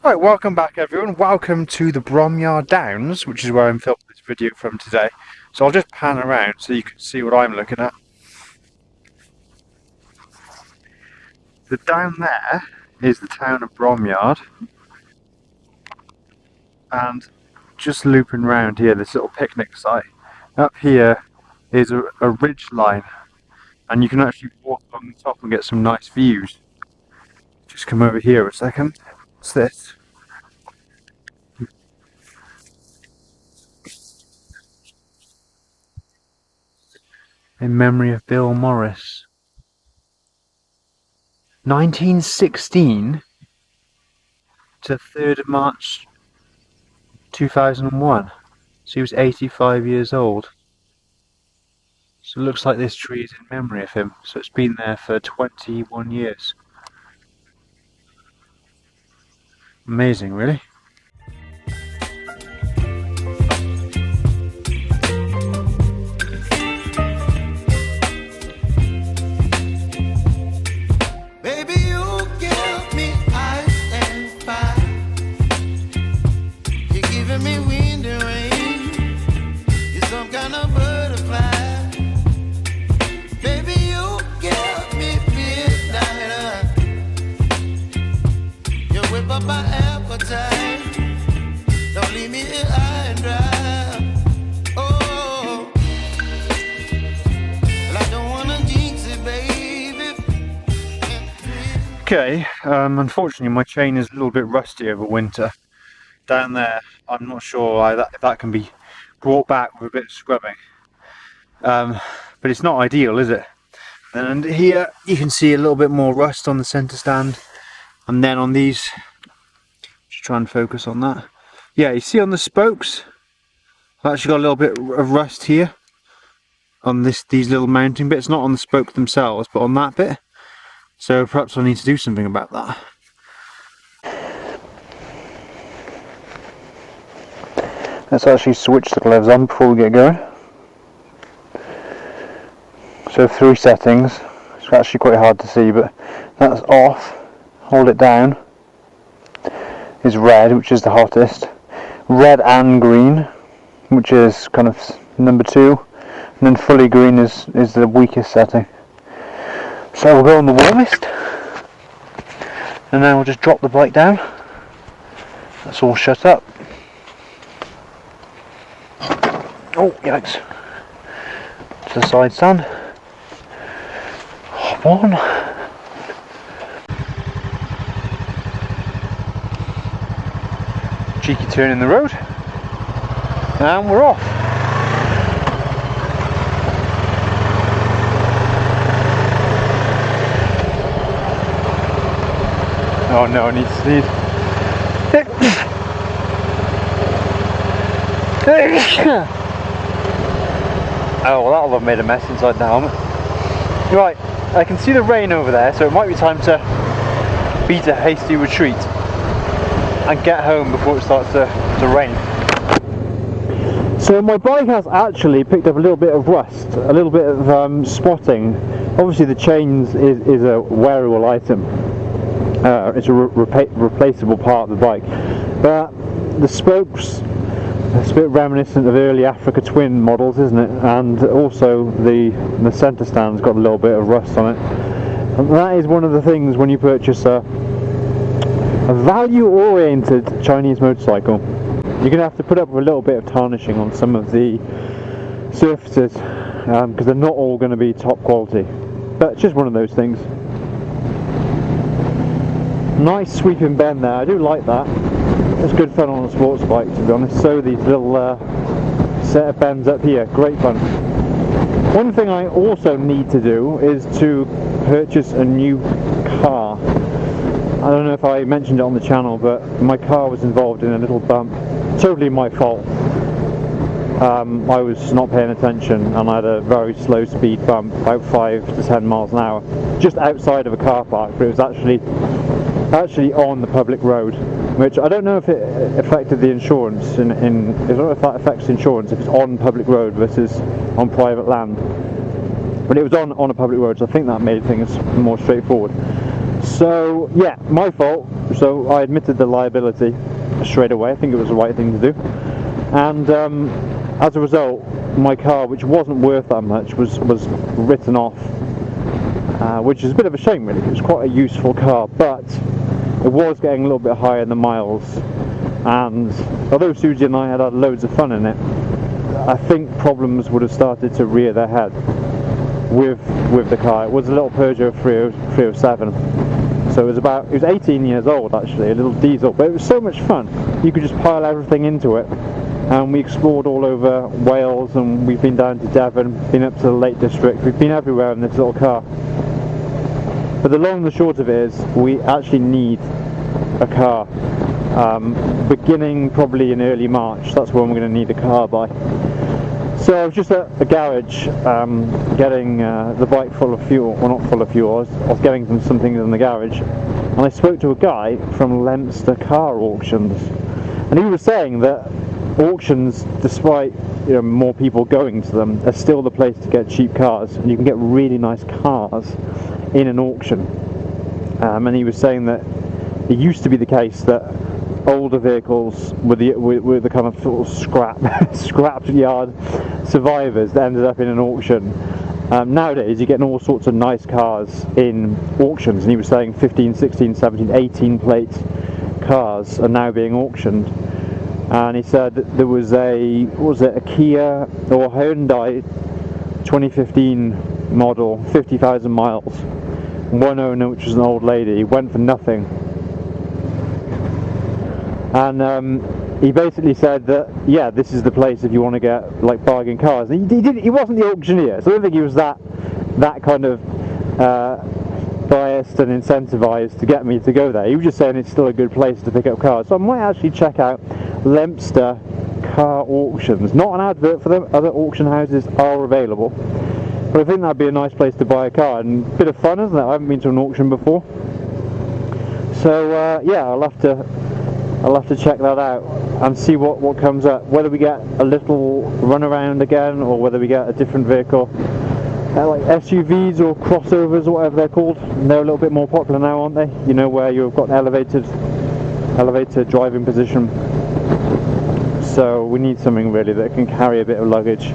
Right, welcome back everyone. Welcome to the Bromyard Downs, which is where I'm filming this video from today. So I'll just pan around so you can see what I'm looking at. So down there is the town of Bromyard, and just looping around here, this little picnic site. Up here is a ridge line, and you can actually walk along the top and get some nice views. Just come over here a second. What's this? In memory of Bill Morris. 1916 to 3rd of March 2001. So he was 85 years old. So it looks like this tree is in memory of him. So it's been there for 21 years. Amazing, really. Okay, unfortunately my chain is a little bit rusty over winter. Down there, I'm not sure if that can be brought back with a bit of scrubbing. But it's not ideal, is it? And here you can see a little bit more rust on the centre stand. And then on these, just try and focus on that. Yeah, you see on the spokes, I've actually got a little bit of rust here on these little mounting bits, not on the spoke themselves, but on that bit. So perhaps I need to do something about that. Let's actually switch the gloves on before we get going. So 3 settings. It's actually quite hard to see, but that's off. Hold it down. Is red, which is the hottest. Red and green, which is kind of number 2. And then fully green is the weakest setting. So we'll go on the warmest, and then we'll just drop the bike down. That's all shut up. Oh, yikes. To the side stand. Hop on. Cheeky turn in the road. And we're off. Oh no, I need speed. Oh, well, that'll have made a mess inside the helmet. Right, I can see the rain over there, so it might be time to beat a hasty retreat and get home before it starts to rain. So my bike has actually picked up a little bit of rust, a little bit of spotting. Obviously the chains is a wearable item. It's a replaceable part of the bike, but the spokes, it's a bit reminiscent of early Africa Twin models, isn't it? And also the centre stand's got a little bit of rust on it. And that is one of the things when you purchase a value-oriented Chinese motorcycle. You're going to have to put up with a little bit of tarnishing on some of the surfaces, because they're not all going to be top quality. But it's just one of those things. Nice sweeping bend there, I do like that. It's good fun on a sports bike, to be honest. So these little set of bends up here, great fun. One thing I also need to do is to purchase a new car. I don't know if I mentioned it on the channel, but my car was involved in a little bump. Totally my fault. I was not paying attention and I had a very slow speed bump, about 5 to 10 miles an hour, just outside of a car park, but it was actually on the public road, which I don't know if it affected the insurance. I don't know if that affects insurance if it's on public road versus on private land. But it was on a public road, so I think that made things more straightforward. So yeah, my fault. so I admitted the liability straight away. I think it was the right thing to do, and as a result, my car, which wasn't worth that much, was written off, which is a bit of a shame really. It was quite a useful car, but it was getting a little bit higher in the miles, and although Susie and I had loads of fun in it, I think problems would have started to rear their head with the car. It was a little Peugeot 307, so it was 18 years old actually, a little diesel, but it was so much fun. You could just pile everything into it, and we explored all over Wales, and we've been down to Devon, been up to the Lake District, we've been everywhere in this little car. But the long and the short of it is, we actually need a car. Beginning probably in early March, that's when we're going to need a car by. So I was just at a garage getting the bike full of fuel, well not full of fuel, I was getting some things in the garage, and I spoke to a guy from Leicester car auctions, and he was saying that auctions, despite more people going to them, are still the place to get cheap cars, and you can get really nice cars in an auction. And he was saying that it used to be the case that older vehicles were the kind of sort of scrap yard survivors that ended up in an auction. Nowadays you're getting all sorts of nice cars in auctions, and he was saying 15, 16, 17, 18 plate cars are now being auctioned. And he said that there was a Kia or Hyundai 2015 model, 50,000 miles, one owner, which was an old lady, went for nothing. And he basically said that, yeah, this is the place if you want to get like bargain cars. And he wasn't the auctioneer, so I don't think he was that kind of biased and incentivized to get me to go there. He was just saying it's still a good place to pick up cars. So I might actually check out Leicester car auctions. Not an advert for them, other auction houses are available, but I think that'd be a nice place to buy a car, and a bit of fun, isn't it? I haven't been to an auction before, so yeah, I'll have to check that out and see what comes up, whether we get a little run around again or whether we get a different vehicle. Like SUVs or crossovers or whatever they're called, they're a little bit more popular now, aren't they? Where you've got an elevated driving position. So we need something really that can carry a bit of luggage,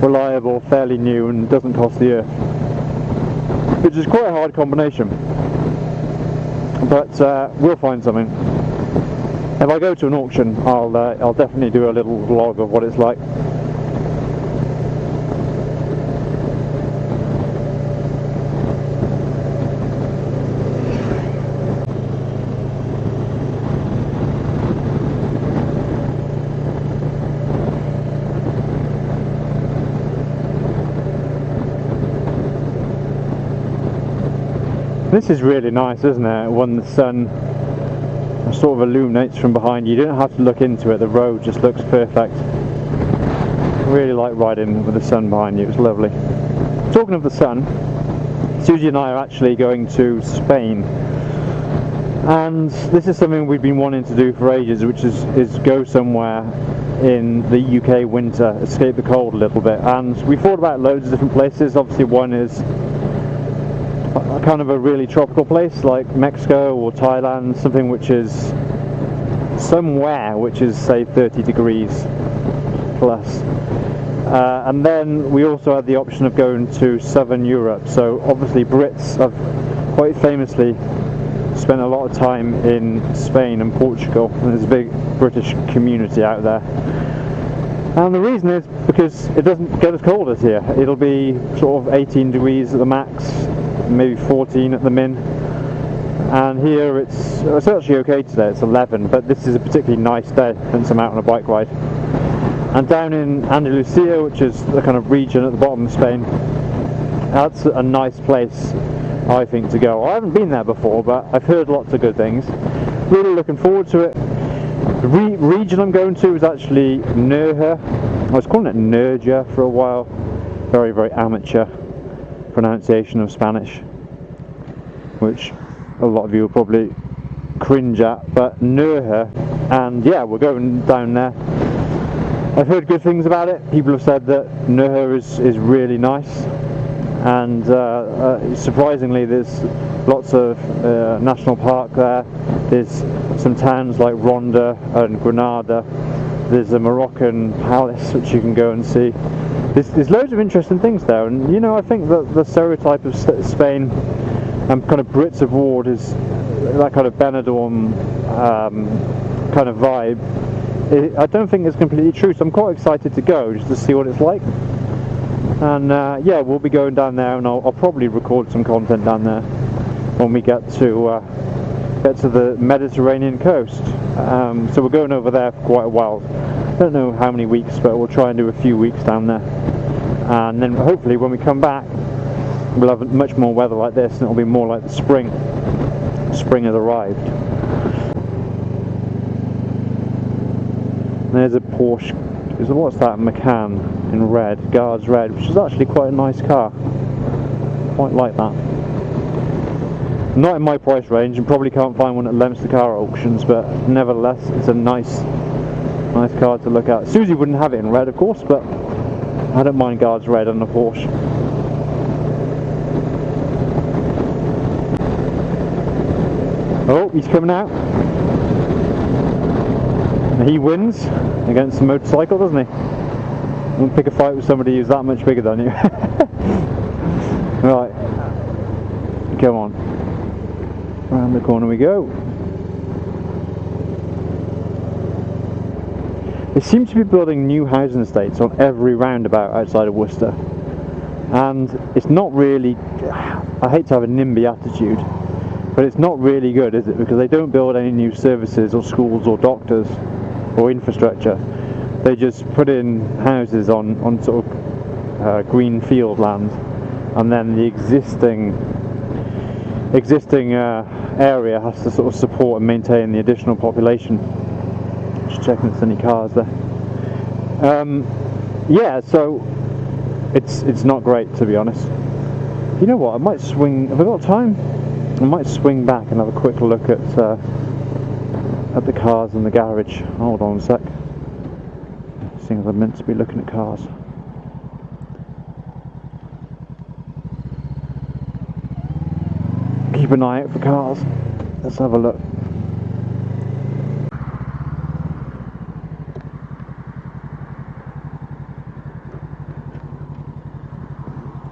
reliable, fairly new, and doesn't cost the earth, which is quite a hard combination, but we'll find something. If I go to an auction, I'll definitely do a little vlog of what it's like. This is really nice, isn't it? When the sun sort of illuminates from behind you, you don't have to look into it, the road just looks perfect. I really like riding with the sun behind you, it's lovely. Talking of the sun, Susie and I are actually going to Spain, and this is something we've been wanting to do for ages, which is go somewhere in the UK winter, escape the cold a little bit. And we thought about loads of different places. Obviously one is kind of a really tropical place like Mexico or Thailand, something which is somewhere which is say 30 degrees plus, and then we also had the option of going to southern Europe. So obviously Brits have quite famously spent a lot of time in Spain and Portugal, and there's a big British community out there. And the reason is because it doesn't get as cold as here. It'll be sort of 18 degrees at the max, maybe 14 at the min, and here it's actually okay today, it's 11, but this is a particularly nice day since I'm out on a bike ride. And down in Andalusia, which is the kind of region at the bottom of Spain, that's a nice place I think to go. I haven't been there before, but I've heard lots of good things. Really looking forward to it. The region I'm going to is actually Nerja. I was calling it Nerja for a while. Very, very amateur pronunciation of Spanish, which a lot of you will probably cringe at, but Nerja. And yeah, we're going down there. I've heard good things about it. People have said that Nerja is really nice, and surprisingly there's lots of national park there. There's some towns like Ronda and Granada. There's a Moroccan palace which you can go and see. There's loads of interesting things there, and you know, I think that the stereotype of Spain and kind of Brits abroad is that kind of Benidorm kind of vibe. I don't think it's completely true, so I'm quite excited to go just to see what it's like. And yeah, we'll be going down there, and I'll probably record some content down there when we get to the Mediterranean coast. So we're going over there for quite a while. Don't know how many weeks, but we'll try and do a few weeks down there. And then hopefully when we come back, we'll have much more weather like this, and it'll be more like the spring. Spring has arrived. There's a Porsche. What's that? Macan in red, Guards red, which is actually quite a nice car. Quite like that. Not in my price range, and probably can't find one at Leominster car auctions, but nevertheless, it's a nice car to look at. Susie wouldn't have it in red, of course, but I don't mind Guards red on a Porsche. Oh, he's coming out. He wins against the motorcycle, doesn't he? Won't pick a fight with somebody who's that much bigger than you. Right, come on. Around the corner we go. They seem to be building new housing estates on every roundabout outside of Worcester, and it's not really, I hate to have a NIMBY attitude, but it's not really good, is it? Because they don't build any new services or schools or doctors or infrastructure. They just put in houses on sort of green field land, and then the existing area has to sort of support and maintain the additional population. Just checking if there's any cars there. Yeah, so it's not great, to be honest. You know what? I might swing. Have I got time? I might swing back and have a quick look at the cars in the garage. Hold on a sec. Seeing as I'm meant to be looking at cars. Keep an eye out for cars. Let's have a look.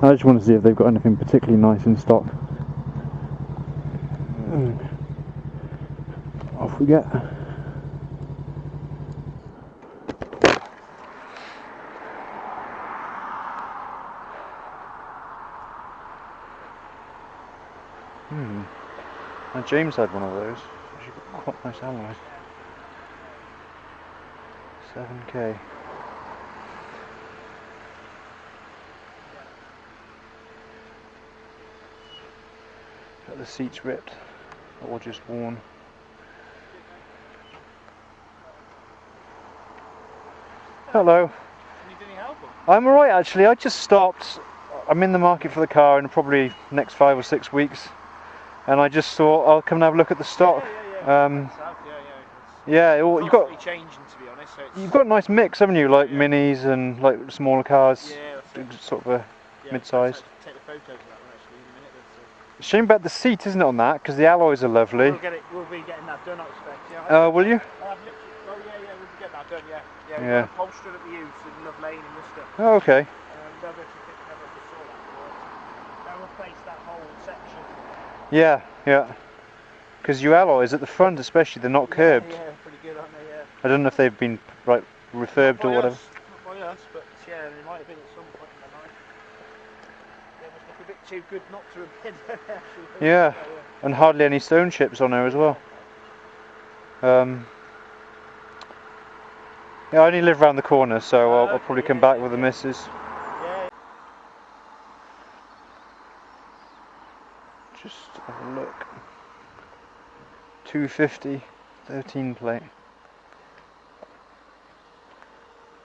I just want to see if they've got anything particularly nice in stock. Off we get. Now James had one of those. She's got quite nice alloys. 7k. Got the seats ripped or just worn. Hello. Need any help? I'm alright actually. I just stopped. I'm in the market for the car in probably next 5 or 6 weeks, and I just thought I'll come and have a look at the stock. Yeah, you've got changing, to be honest. So you've got a nice mix, haven't you? Like minis and like smaller cars. Yeah, sort of a mid-size. Take the photos of that one actually in a minute. Shame about the seat, isn't it, on that? Because the alloys are lovely. We'll be getting that done, I expect. Yeah. Will you? We'll be getting that done. Yeah. Yeah. We've got upholstered at the Use in Love Lane in Worcester. Oh, okay. They'll saw that. They'll replace that whole section. Yeah. Because your alloys at the front, especially, they're not curbed. Yeah, pretty good, aren't they? Yeah. I don't know if they've been like refurbed or whatever. Not by us, but yeah, they might have been at some point in their life. They must look a bit too good not to have been. Actually. Yeah, and hardly any stone chips on there as well. Yeah, I only live around the corner, so I'll probably come back with the missus. Yeah. Just have a look. 250, 13 plate.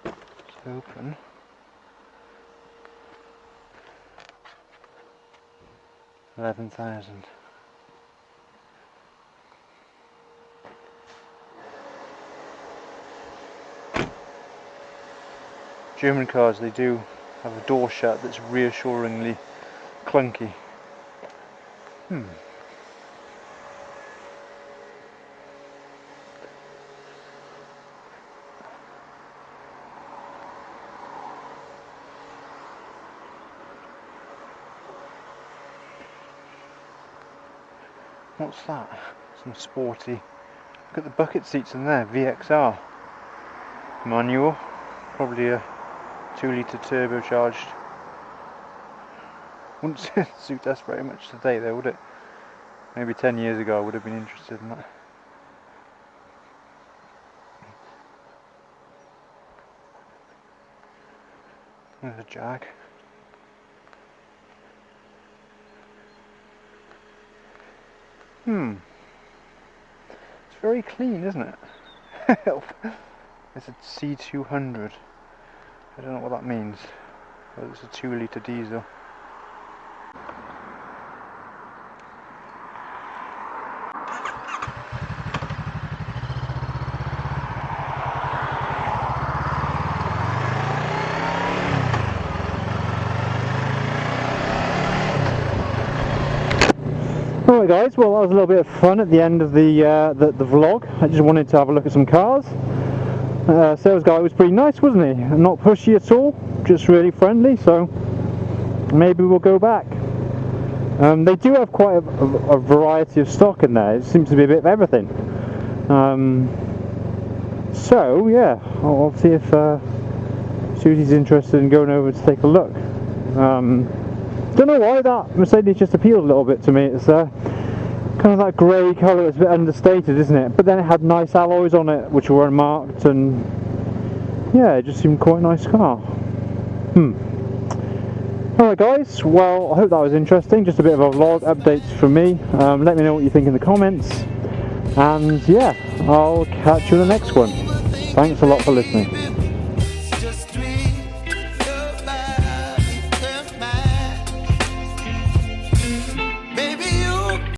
It's open. $11,000. German cars, they do have a door shut that's reassuringly clunky. What's that? Some sporty. Look at the bucket seats in there, VXR. Manual. Probably a 2-litre turbocharged. Wouldn't suit us very much today though, would it? Maybe 10 years ago I would have been interested in that. There's a Jag. It's very clean, isn't it? It's a C200. I don't know what that means, but it's a 2-litre diesel. Alright guys, well that was a little bit of fun at the end of the vlog. I just wanted to have a look at some cars. Sales guy was pretty nice, wasn't he? Not pushy at all, just really friendly, so maybe we'll go back. They do have quite a variety of stock in there. It seems to be a bit of everything. So yeah, I'll see if Susie's interested in going over to take a look. Don't know why that Mercedes just appealed a little bit to me. It's kind of that grey colour. It's a bit understated, isn't it? But then it had nice alloys on it which were unmarked, and yeah, it just seemed quite a nice car. Alright guys, well I hope that was interesting. Just a bit of a vlog, updates from me. Let me know what you think in the comments, and yeah, I'll catch you in the next one. Thanks a lot for listening.